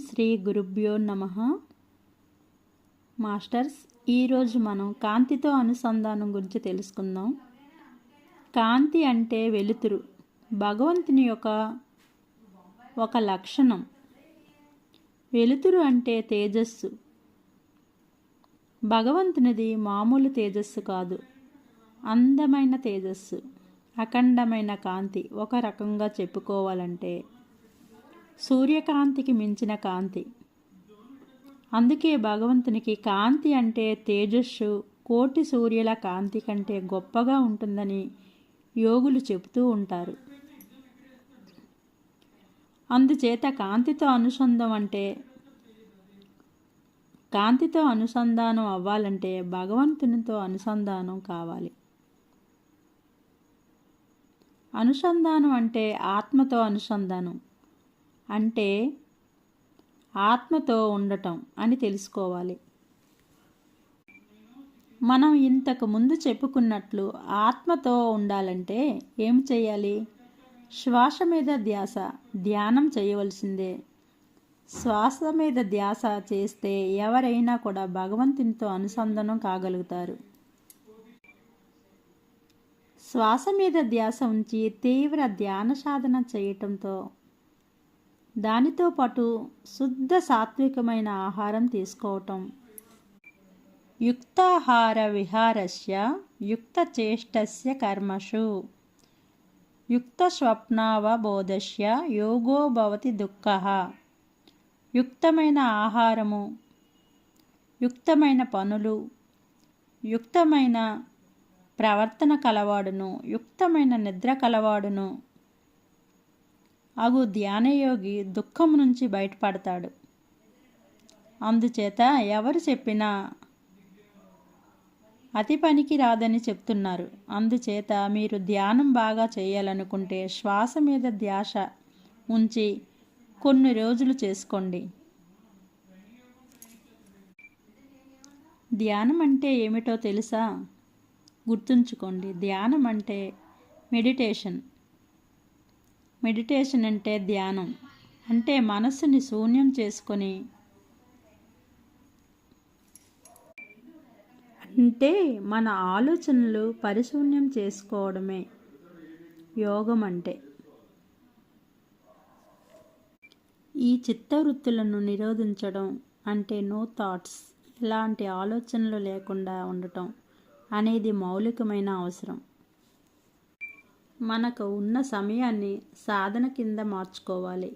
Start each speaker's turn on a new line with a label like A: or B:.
A: శ్రీ గురుభ్యో నమః. మాస్టర్స్, ఈరోజు మనం కాంతితో అనుసంధానం గురించి తెలుసుకుందాం. కాంతి అంటే వెలుతురు, భగవంతుని ఒక లక్షణం. వెలుతురు అంటే తేజస్సు. భగవంతునిది మామూలు తేజస్సు కాదు, అందమైన తేజస్సు, అఖండమైన కాంతి. ఒక రకంగా చెప్పుకోవాలంటే సూర్యకాంతికి మించిన కాంతి. అందుకే భగవంతునికి కాంతి అంటే తేజస్సు కోటి సూర్యుల కాంతి కంటే గొప్పగా ఉంటుందని యోగులు చెబుతూ ఉంటారు. అందుచేత కాంతితో అనుసంధానం అవ్వాలంటే భగవంతునితో అనుసంధానం కావాలి. అనుసంధానం అంటే ఆత్మతో అనుసంధానం, అంటే ఆత్మతో ఉండటం అని తెలుసుకోవాలి. మనం ఇంతకు ముందు చెప్పుకున్నట్లు ఆత్మతో ఉండాలంటే ఏం చేయాలి? శ్వాస మీద ధ్యానం చేయవలసిందే. శ్వాస మీద ధ్యాస చేస్తే ఎవరైనా కూడా భగవంతునితో అనుసంధానం కాగలుగుతారు. శ్వాస మీద ధ్యాస ఉంచి తీవ్ర ధ్యాన సాధన చేయటంతో దానితో పాటు శుద్ధ సాత్వికమైన ఆహారం తీసుకోవటం, యుక్తాహార విహారస్య యుక్త చేష్టస్య కర్మషు యుక్త స్వప్నావబోధస్య యోగో భవతి దుఃఖః. యుక్తమైన ఆహారము, యుక్తమైన పనులు, యుక్తమైన ప్రవర్తన కలవాడును, యుక్తమైన నిద్ర కలవాడును అగు ధ్యానయోగి దుఃఖం నుంచి బయటపడతాడు. అందుచేత ఎవరు చెప్పినా అతి పనికి రాదని చెప్తున్నారు. అందుచేత మీరు ధ్యానం బాగా చేయాలనుకుంటే శ్వాస మీద ధ్యాస ఉంచి కొన్ని రోజులు చేసుకోండి. ధ్యానం అంటే ఏమిటో తెలుసా? గుర్తుంచుకోండి. ధ్యానం అంటే మెడిటేషన్ అంటే ధ్యానం. అంటే మనస్సుని శూన్యం చేసుకొని, అంటే మన ఆలోచనలు పరిశూన్యం చేసుకోవడమే యోగం అంటే. ఈ చిత్తవృత్తులను నిరోధించడం అంటే నో థాట్స్, ఎలాంటి ఆలోచనలు లేకుండా ఉండటం అనేది మౌలికమైన అవసరం. మనకు ఉన్న సమయాన్ని సాధన కింద మార్చుకోవాలి.